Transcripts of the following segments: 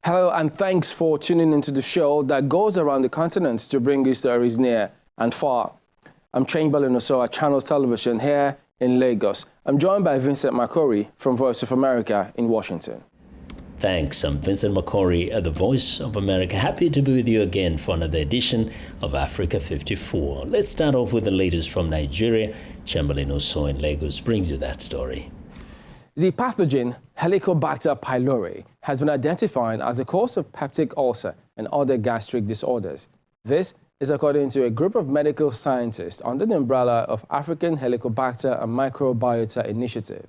Hello and thanks for tuning into the show that goes around the continent to bring you stories near and far. I'm Chamberlain Osoa, Channels Television here in Lagos. I'm joined by Vincent Makori from Voice of America in Washington. Thanks, I'm Vincent Makori at the Voice of America. Happy to be with you again for another edition of Africa 54. Let's start off with the latest from Nigeria. Chamberlain Osoa in Lagos brings you that story. The pathogen Helicobacter pylori has been identified as the cause of peptic ulcer and other gastric disorders. This is according to a group of medical scientists under the umbrella of African Helicobacter and Microbiota Initiative.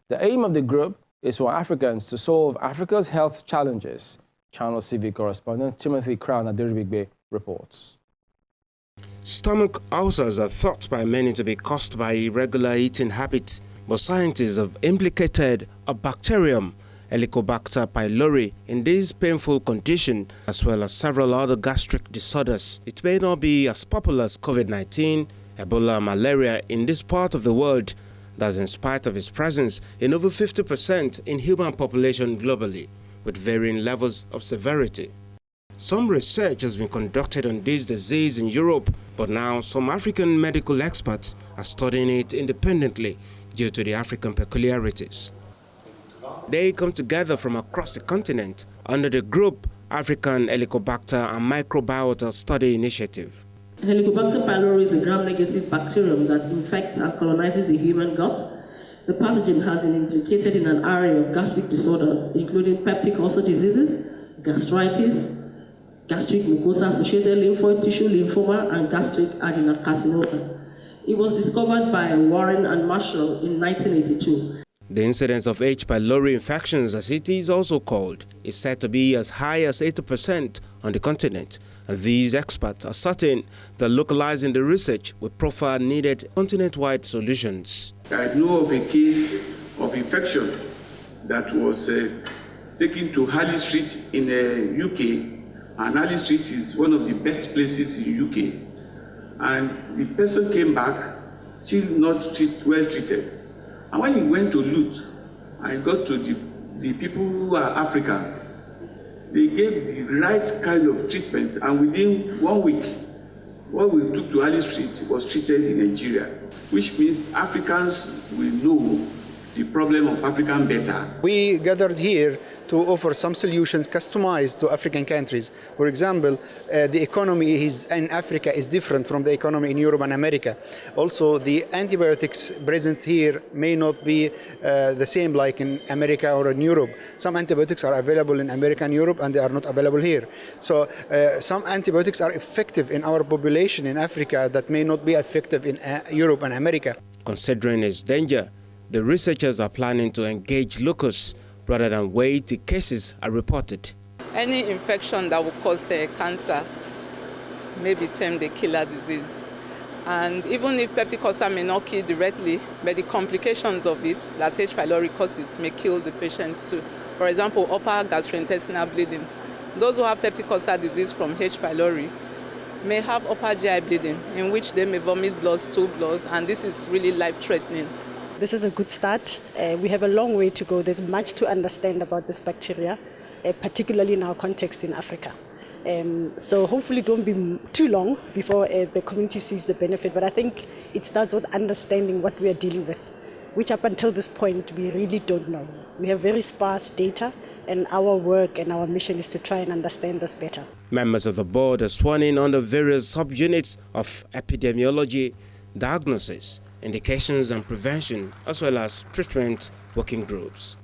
The aim of the group is for Africans to solve Africa's health challenges. Channel TV correspondent Timothy Crown-Adiribigbe reports. Stomach ulcers are thought by many to be caused by irregular eating habits, but scientists have implicated a bacterium, Helicobacter pylori, in this painful condition, as well as several other gastric disorders. It may not be as popular as COVID-19, Ebola, malaria in this part of the world. That's in spite of its presence in over 50% in human population globally, with varying levels of severity. Some research has been conducted on this disease in Europe, but now some African medical experts are studying it independently due to the African peculiarities. They come together from across the continent under the group African Helicobacter and Microbiota Study Initiative. Helicobacter pylori is a gram-negative bacterium that infects and colonizes the human gut. The pathogen has been implicated in an array of gastric disorders, including peptic ulcer diseases, gastritis, gastric mucosa-associated lymphoid tissue lymphoma, and gastric adenocarcinoma. It was discovered by Warren and Marshall in 1982. The incidence of H. pylori infections, as it is also called, is said to be as high as 80% on the continent, and these experts are certain that localizing the research will provide needed continent-wide solutions. I know of a case of infection that was taken to Harley Street in the UK, and Harley Street is one of the best places in the UK. And the person came back, still not well treated. And when he went to loot, and got to the people who are Africans, they gave the right kind of treatment, and within 1 week, what we took to Ali Street was treated in Nigeria, which means Africans will know the problem of African better. We gathered here to offer some solutions customized to African countries. For example, the economy in Africa is different from the economy in Europe and America. Also, the antibiotics present here may not be the same like in America or in Europe. Some antibiotics are available in America and Europe, and they are not available here. So some antibiotics are effective in our population in Africa that may not be effective in Europe and America. Considering its danger, the researchers are planning to engage locusts rather than wait till cases are reported. Any infection that will cause cancer may be termed a killer disease. And even if peptic ulcer may not kill directly, but the complications of it, that H. pylori causes, may kill the patient too. For example, upper gastrointestinal bleeding. Those who have peptic ulcer disease from H. pylori may have upper GI bleeding, in which they may vomit blood, stool blood, and this is really life-threatening. This is a good start. We have a long way to go. There's much to understand about this bacteria, particularly in our context in Africa. So hopefully it won't be too long before the community sees the benefit. But I think it starts with understanding what we are dealing with, which up until this point we really don't know. We have very sparse data, and our work and our mission is to try and understand this better. Members of the board are sworn in under various subunits of epidemiology, diagnosis, indications and prevention, as well as treatment working groups.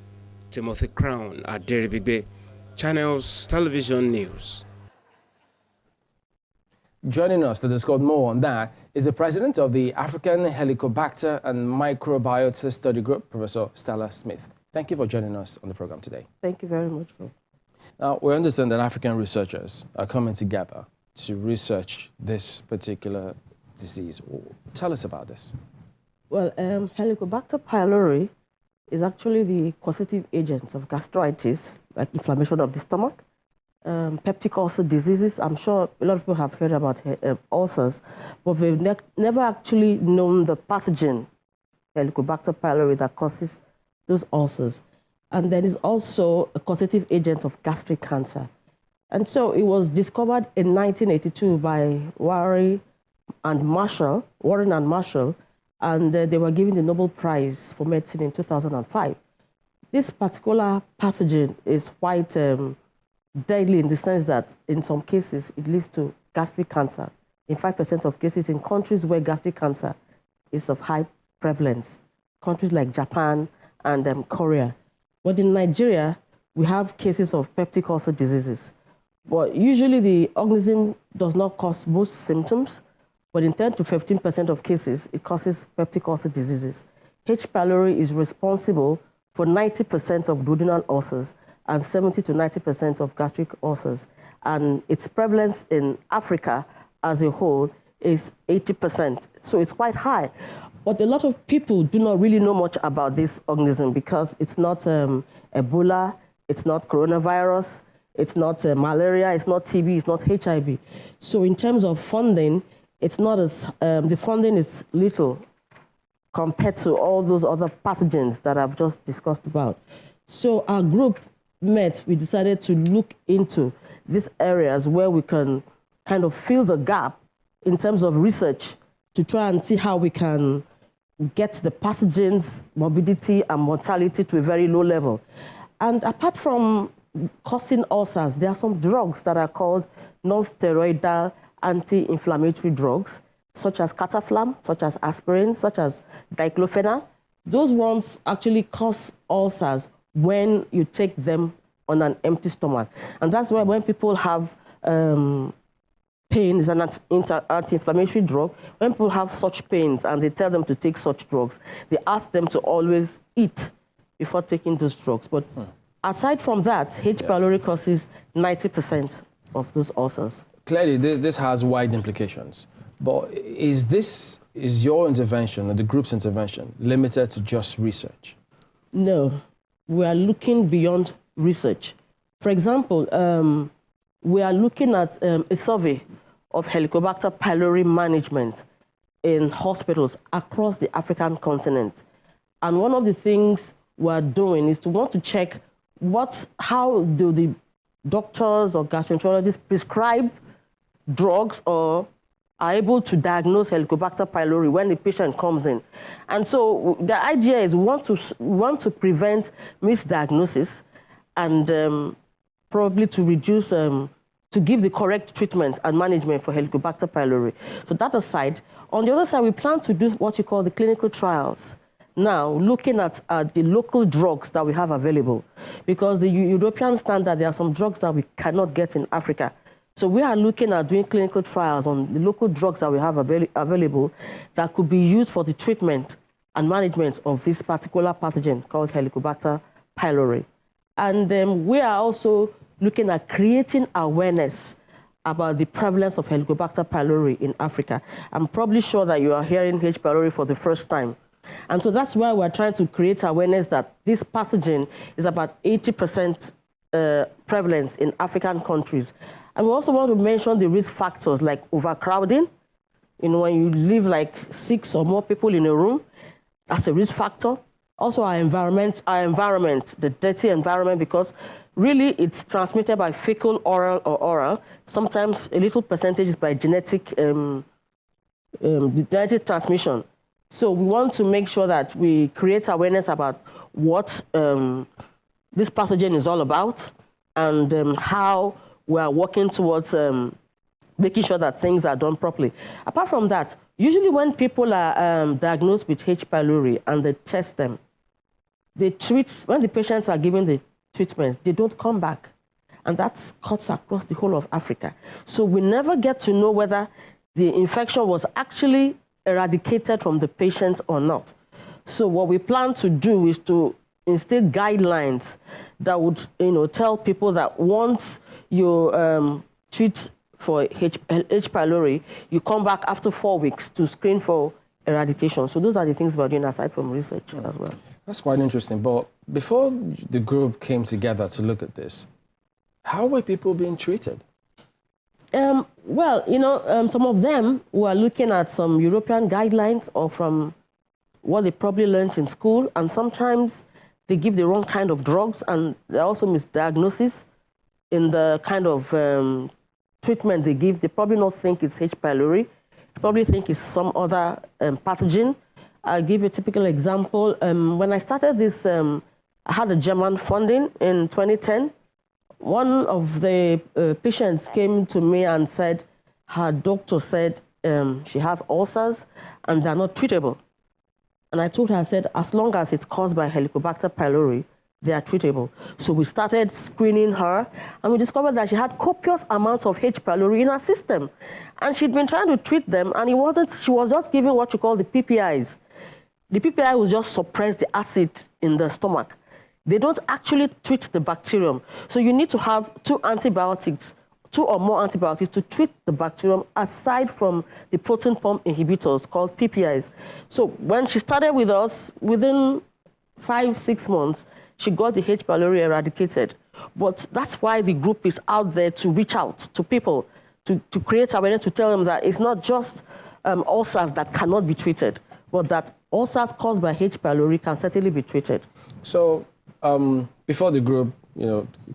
Timothy Crown-Adiribigbe, Channels Television News. Joining us to discuss more on that is the president of the African Helicobacter and Microbiota Study Group, Professor Stella Smith. Thank you for joining us on the program today. Thank you very much. Now, we understand that African researchers are coming together to research this particular disease. Tell us about this. Well, Helicobacter pylori is actually the causative agent of gastritis, like inflammation of the stomach, peptic ulcer diseases. I'm sure a lot of people have heard about ulcers, but we've never actually known the pathogen, Helicobacter pylori, that causes those ulcers. and there is also a causative agent of gastric cancer. And so it was discovered in 1982 by Warren and Marshall, and they were given the Nobel Prize for Medicine in 2005. This particular pathogen is quite deadly in the sense that in some cases it leads to gastric cancer. In 5% of cases in countries where gastric cancer is of high prevalence, countries like Japan and Korea. But in Nigeria, we have cases of peptic ulcer diseases. But usually the organism does not cause most symptoms, but in 10 to 15% of cases, it causes peptic ulcer diseases. H. pylori is responsible for 90% of duodenal ulcers and 70 to 90% of gastric ulcers. And its prevalence in Africa as a whole is 80%. So it's quite high. But a lot of people do not really know much about this organism because it's not Ebola, it's not coronavirus, it's not malaria, it's not TB, it's not HIV. So in terms of funding, it's not as, the funding is little compared to all those other pathogens that I've just discussed about. So our group met, we decided to look into these areas where we can kind of fill the gap in terms of research to try and see how we can get the pathogens, morbidity and mortality to a very low level. And apart from causing ulcers, there are some drugs that are called non-steroidal anti-inflammatory drugs, such as cataflam, such as aspirin, such as diclofenac. Those ones actually cause ulcers when you take them on an empty stomach. And that's why when people have pain, is an anti-inflammatory drug. When people have such pains and they tell them to take such drugs, they ask them to always eat before taking those drugs. But aside from that, H. pylori causes 90% of those ulcers. Clearly, this has wide implications. But is your intervention, or the group's intervention, limited to just research? No, we are looking beyond research. For example, we are looking at a survey of Helicobacter pylori management in hospitals across the African continent. And one of the things we're doing is to want to check how do the doctors or gastroenterologists prescribe drugs or are able to diagnose Helicobacter pylori when the patient comes in. And so the idea is we want to prevent misdiagnosis and probably to reduce, to give the correct treatment and management for Helicobacter pylori. So that aside, on the other side, we plan to do what you call the clinical trials. Now, looking at the local drugs that we have available, because the European standard, there are some drugs that we cannot get in Africa. So we are looking at doing clinical trials on the local drugs that we have available that could be used for the treatment and management of this particular pathogen called Helicobacter pylori. And we are also looking at creating awareness about the prevalence of Helicobacter pylori in Africa. I'm probably sure that you are hearing H. pylori for the first time. And so that's why we're trying to create awareness that this pathogen is about 80% prevalence in African countries. And we also want to mention the risk factors like overcrowding. You know, when you live like 6 or more people in a room, that's a risk factor. Also our environment, the dirty environment, because really it's transmitted by fecal, oral, or oral. Sometimes a little percentage is by genetic transmission. So we want to make sure that we create awareness about what this pathogen is all about and how we are working towards making sure that things are done properly. Apart from that, usually when people are diagnosed with H. pylori and they test them, when the patients are given the treatments, they don't come back. And that cuts across the whole of Africa. So we never get to know whether the infection was actually eradicated from the patients or not. So what we plan to do is to instill guidelines that would tell people that once you treat for H. pylori, you come back after 4 weeks to screen for eradication. So those are the things we're doing aside from research as well. That's quite interesting. But before the group came together to look at this, how were people being treated? Well, some of them were looking at some European guidelines or from what they probably learned in school, and sometimes they give the wrong kind of drugs, and there are also misdiagnoses in the kind of treatment they give. They probably not think it's H. pylori. They probably think it's some other pathogen. I'll give you a typical example. When I started this, I had a German funding in 2010. One of the patients came to me and said her doctor said she has ulcers and they're not treatable. And I told her, I said, as long as it's caused by Helicobacter pylori, they are treatable. So we started screening her, and we discovered that she had copious amounts of H. pylori in her system. And she'd been trying to treat them, and she was just giving what you call the PPIs. The PPI will just suppress the acid in the stomach. They don't actually treat the bacterium. So you need to have two or more antibiotics to treat the bacterium aside from the proton pump inhibitors called PPIs. So when she started with us, within 5-6 months, she got the H. pylori eradicated. But that's why the group is out there to reach out to people, to create awareness, to tell them that it's not just ulcers that cannot be treated, but that ulcers caused by H. pylori can certainly be treated. So before the group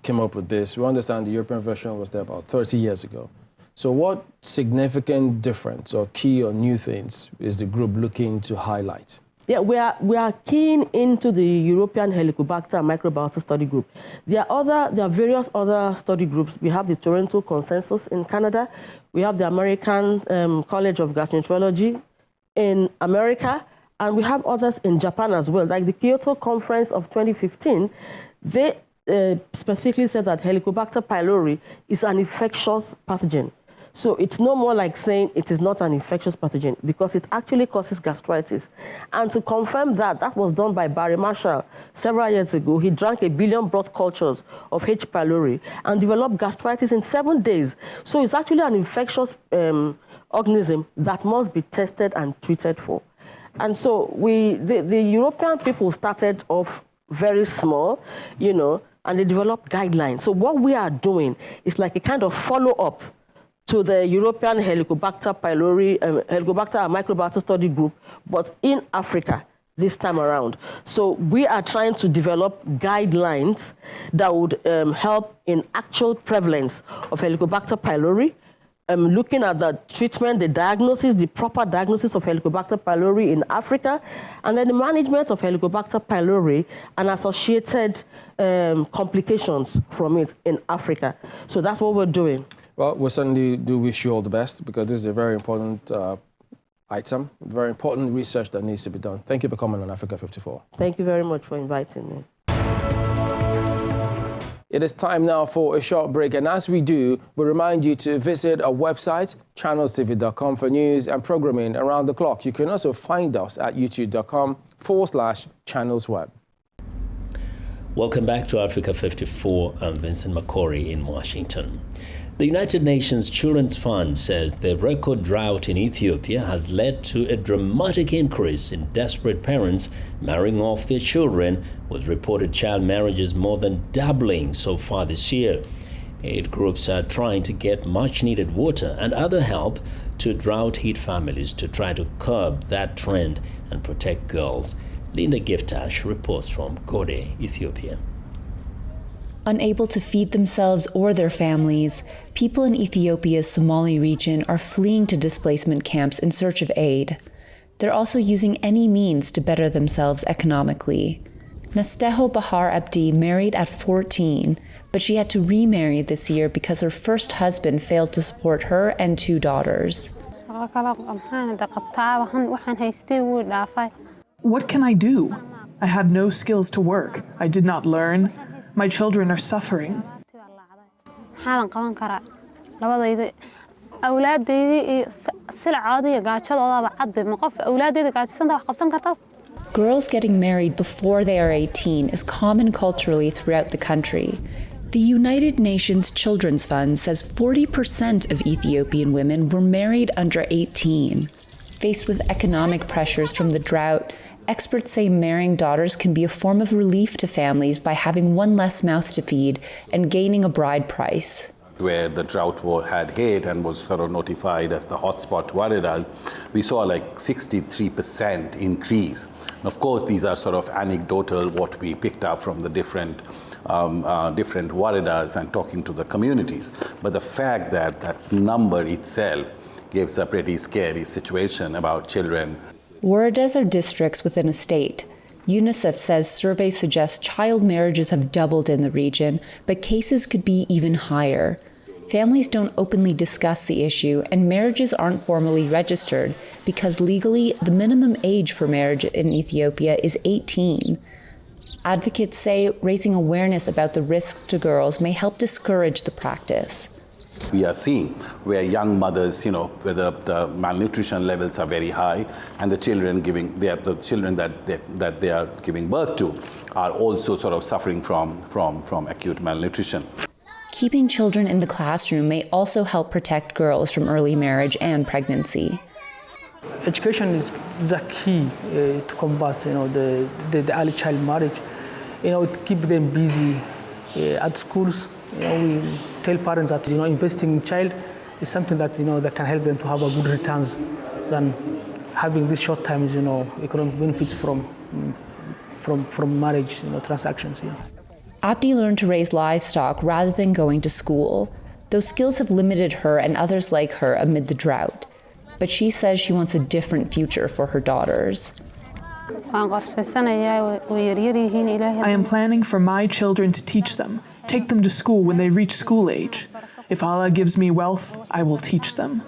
came up with this, we understand the European version was there about 30 years ago. So what significant difference or key or new things is the group looking to highlight? Yeah, we are keen into the European Helicobacter microbiota study group. There are various other study groups. We have the Toronto Consensus in Canada. We have the American College of Gastroenterology in America. And we have others in Japan as well. Like the Kyoto Conference of 2015, they specifically said that Helicobacter pylori is an infectious pathogen. So it's no more like saying it is not an infectious pathogen, because it actually causes gastritis. And to confirm that was done by Barry Marshall several years ago. He drank 1 billion blood cultures of H. pylori and developed gastritis in 7 days. So it's actually an infectious organism that must be tested and treated for. And so the European people started off very small, and they developed guidelines. So what we are doing is like a kind of follow-up to the European Helicobacter pylori, Helicobacter microbiota study group, but in Africa this time around. So we are trying to develop guidelines that would help in actual prevalence of Helicobacter pylori, looking at the treatment, the diagnosis, the proper diagnosis of Helicobacter pylori in Africa, and then the management of Helicobacter pylori and associated complications from it in Africa. So that's what we're doing. Well, we certainly do wish you all the best, because this is a very important item, very important research that needs to be done. Thank you for coming on Africa 54. Thank you very much for inviting me. It is time now for a short break, and as we do, we remind you to visit our website, channelstv.com, for news and programming around the clock. You can also find us at youtube.com/channelsweb. Welcome back to Africa 54. I'm Vincent McCory in Washington. The United Nations Children's Fund says the record drought in Ethiopia has led to a dramatic increase in desperate parents marrying off their children, with reported child marriages more than doubling so far this year. Aid groups are trying to get much-needed water and other help to drought-hit families to try to curb that trend and protect girls. Linda Giftash reports from Gode, Ethiopia. Unable to feed themselves or their families, people in Ethiopia's Somali region are fleeing to displacement camps in search of aid. They're also using any means to better themselves economically. Nasteho Bahar Abdi married at 14, but she had to remarry this year because her first husband failed to support her and 2 daughters. What can I do? I have no skills to work. I did not learn. My children are suffering. Girls getting married before they are 18 is common culturally throughout the country. The United Nations Children's Fund says 40% of Ethiopian women were married under 18. Faced with economic pressures from the drought, experts say marrying daughters can be a form of relief to families by having one less mouth to feed and gaining a bride price. where the drought had hit and was sort of notified as the hotspot Waridas, we saw like 63% increase. And of course, these are sort of anecdotal, what we picked up from the different Waridas and talking to the communities. But the fact that that number itself gives a pretty scary situation about children. Waridas are districts within a state. UNICEF says surveys suggest child marriages have doubled in the region, but cases could be even higher. Families don't openly discuss the issue, and marriages aren't formally registered because legally the minimum age for marriage in Ethiopia is 18. Advocates say raising awareness about the risks to girls may help discourage the practice. We are seeing where young mothers, where the malnutrition levels are very high, and the children that they are giving birth to are also sort of suffering from acute malnutrition. Keeping children in the classroom may also help protect girls from early marriage and pregnancy. Education is the key to combat, the early child marriage. It keeps them busy at schools. We tell parents that investing in child is something that that can help them to have a good returns than having these short times economic benefits from marriage transactions. Abdi learned to raise livestock rather than going to school. Those skills have limited her and others like her amid the drought. But she says she wants a different future for her daughters. I am planning for my children to teach them, take them to school when they reach school age. If Allah gives me wealth, I will teach them.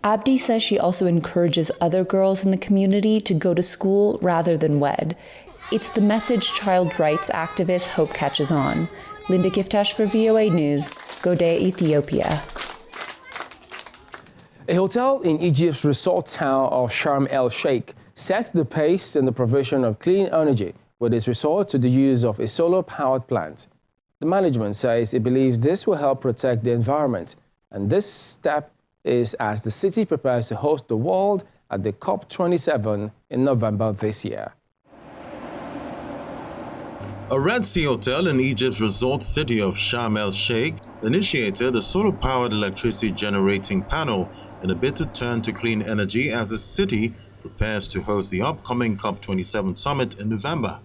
Abdi says she also encourages other girls in the community to go to school rather than wed. It's the message child rights activist hope catches on. Linda Giftash for VOA News, Godea, Ethiopia. A hotel in Egypt's resort town of Sharm el-Sheikh sets the pace in the provision of clean energy with its resort to the use of a solar-powered plant. The management says it believes this will help protect the environment, and this step is as the city prepares to host the world at the COP27 in November this year. A Red Sea hotel in Egypt's resort city of Sharm el-Sheikh initiated a solar-powered electricity generating panel in a bid to turn to clean energy as the city prepares to host the upcoming COP27 summit in November.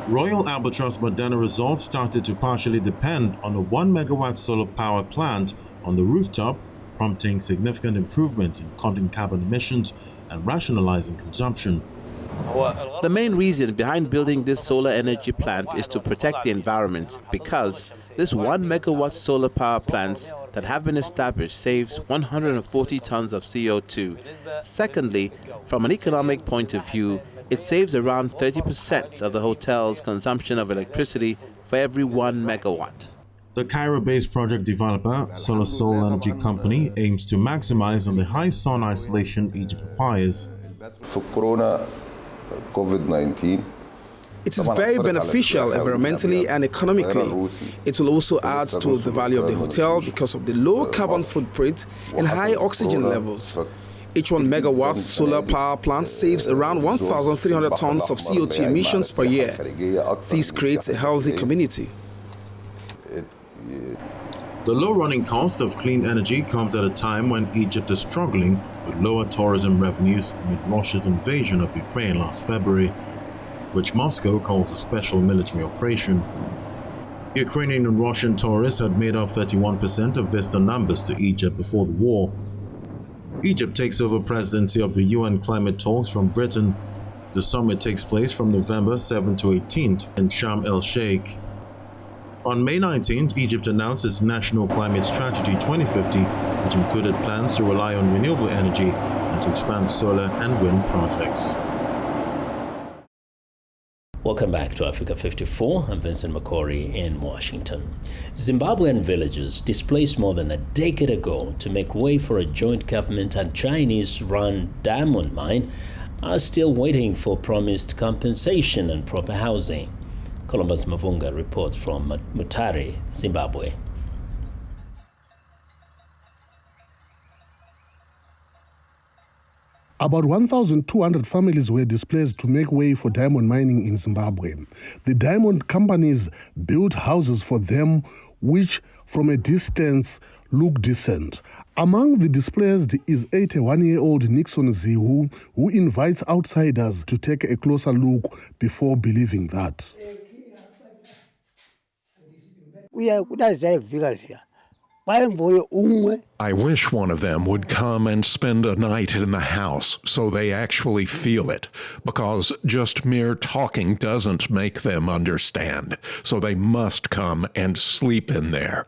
Royal Albatross Modena Resort started to partially depend on a 1 megawatt solar power plant on the rooftop, prompting significant improvements in cutting carbon emissions and rationalizing consumption. The main reason behind building this solar energy plant is to protect the environment because this 1 megawatt solar power plants that have been established saves 140 tons of CO2. Secondly, from an economic point of view, it saves around 30% of the hotel's consumption of electricity for every 1 megawatt. The Cairo-based project developer, Solar Soul Energy Company, aims to maximize on the high sun isolation Egypt requires. For Corona, COVID-19, it is very beneficial environmentally and economically. It will also add to the value of the hotel because of the low carbon footprint and high oxygen levels. Each 1 megawatt solar power plant saves around 1,300 tons of CO2 emissions per year. This creates a healthy community. The low running cost of clean energy comes at a time when Egypt is struggling with lower tourism revenues amid Russia's invasion of Ukraine last February, which Moscow calls a special military operation. Ukrainian and Russian tourists had made up 31% of visitor numbers to Egypt before the war. Egypt takes over presidency of the UN climate talks from Britain. The summit takes place from November 7 to 18th in Sharm el-Sheikh. On May 19th, Egypt announced its National Climate Strategy 2050, which included plans to rely on renewable energy and to expand solar and wind projects. Welcome back to Africa 54. I'm Vincent McCory in Washington. Zimbabwean villagers displaced more than a decade ago to make way for a joint government and Chinese-run diamond mine are still waiting for promised compensation and proper housing. Columbus Mavunga reports from Mutare, Zimbabwe. About 1,200 families were displaced to make way for diamond mining in Zimbabwe. The diamond companies built houses for them, which from a distance look decent. Among the displaced is 81-year-old Nixon Zihu, who invites outsiders to take a closer look before believing that. I wish one of them would come and spend a night in the house so they actually feel it, because just mere talking doesn't make them understand. So they must come and sleep in there.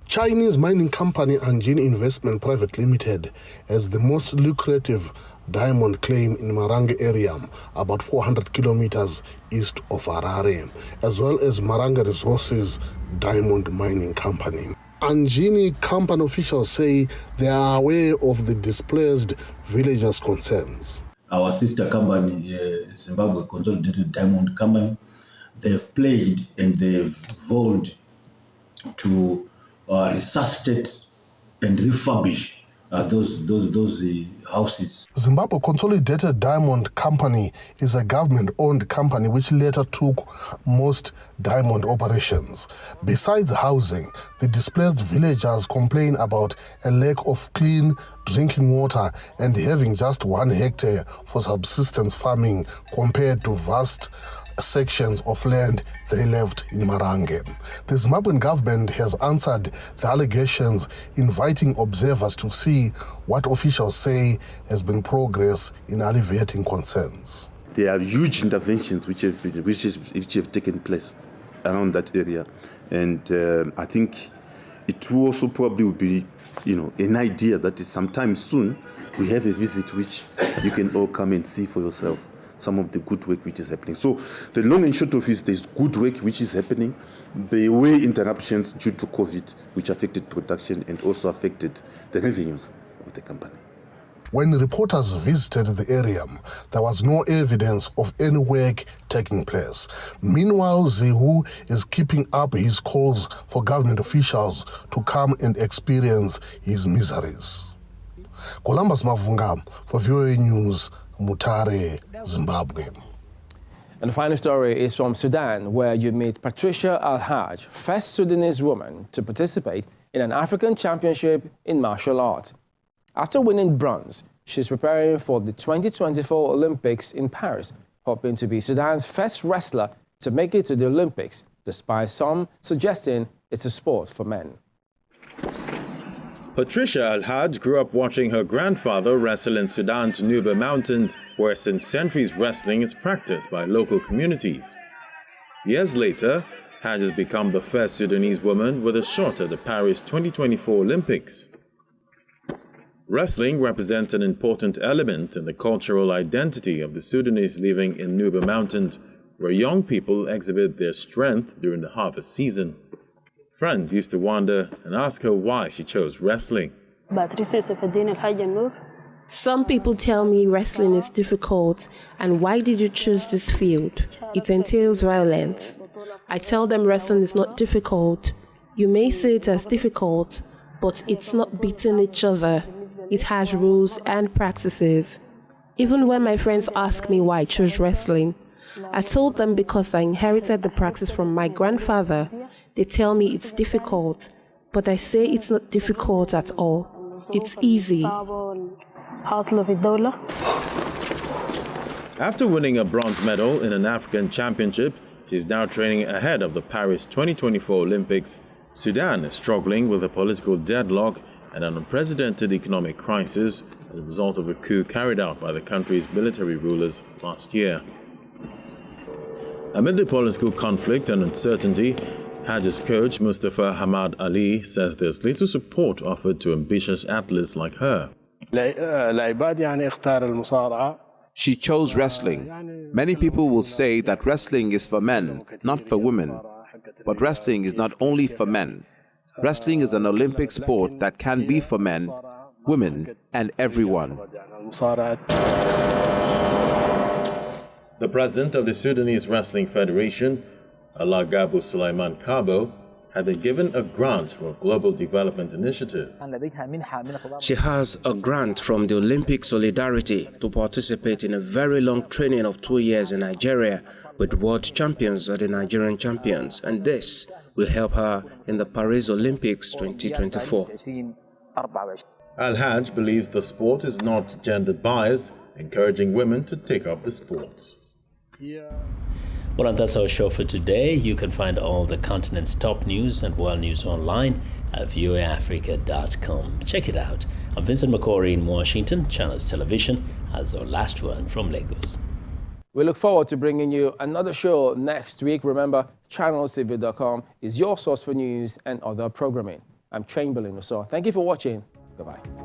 Chinese mining company Anjin Investment Private Limited has the most lucrative diamond claim in Marange area, about 400 kilometers east of Harare, as well as Marange Resources Diamond Mining Company. Anjini company officials say they are aware of the displaced villagers' concerns. Our sister company, Zimbabwe Consolidated Diamond Company, they've pledged and they've vowed to resuscitate and refurbish those houses. Zimbabwe Consolidated Diamond Company is a government-owned company which later took most diamond operations. Besides housing, the displaced villagers complain about a lack of clean drinking water and having just 1 hectare for subsistence farming compared to vast sections of land they left in Marange. The Zimbabwean government has answered the allegations, inviting observers to see what officials say has been progress in alleviating concerns. There are huge interventions which have taken place around that area, and I think it will also probably will be, an idea that is sometime soon we have a visit which you can all come and see for yourself some of the good work which is happening. So the long and short of it, there's good work which is happening. There were interruptions due to COVID which affected production and also affected the revenues of the company. When reporters visited the area, there was no evidence of any work taking place. Meanwhile, Zihu is keeping up his calls for government officials to come and experience his miseries. Columbus Mavunga for VOA News, Mutare, Zimbabwe. And the final story is from Sudan, where you meet Patricia Al-Haj, first Sudanese woman to participate in an African championship in martial arts. After winning bronze, she's preparing for the 2024 Olympics in Paris, hoping to be Sudan's first wrestler to make it to the Olympics, despite some suggesting it's a sport for men. Patricia Al-Haj grew up watching her grandfather wrestle in Sudan's Nuba Mountains, where since centuries wrestling is practiced by local communities. Years later, Haj has become the first Sudanese woman with a shot at the Paris 2024 Olympics. Wrestling represents an important element in the cultural identity of the Sudanese living in Nuba Mountains, where young people exhibit their strength during the harvest season. Friends used to wonder and ask her why she chose wrestling. Some people tell me wrestling is difficult, and why did you choose this field? It entails violence. I tell them wrestling is not difficult. You may say it as difficult, but it's not beating each other. It has rules and practices. Even when my friends ask me why I chose wrestling, I told them because I inherited the practice from my grandfather. They tell me it's difficult, but I say it's not difficult at all. It's easy. After winning a bronze medal in an African championship, she's now training ahead of the Paris 2024 Olympics. Sudan is struggling with a political deadlock and an unprecedented economic crisis as a result of a coup carried out by the country's military rulers last year. Amid the political conflict and uncertainty, Haj's coach Mustafa Hamad Ali says there's little support offered to ambitious athletes like her. She chose wrestling. Many people will say that wrestling is for men, not for women. But wrestling is not only for men. Wrestling is an Olympic sport that can be for men, women, and everyone. The president of the Sudanese Wrestling Federation, Allah Gabu Sulaiman Kabo, had been given a grant for a global development initiative. She has a grant from the Olympic Solidarity to participate in a very long training of 2 years in Nigeria with world champions or the Nigerian champions, and this will help her in the Paris Olympics 2024. Al-Hajj believes the sport is not gender biased, encouraging women to take up the sports. Well, and that's our show for today. You can find all the continent's top news and world news online at voaafrica.com. Check it out. I'm Vincent McCory in Washington. Channels Television has our last one from Lagos. We look forward to bringing you another show next week. Remember, channelstv.com is your source for news and other programming. I'm Chamberlain Uso. Thank you for watching. Goodbye.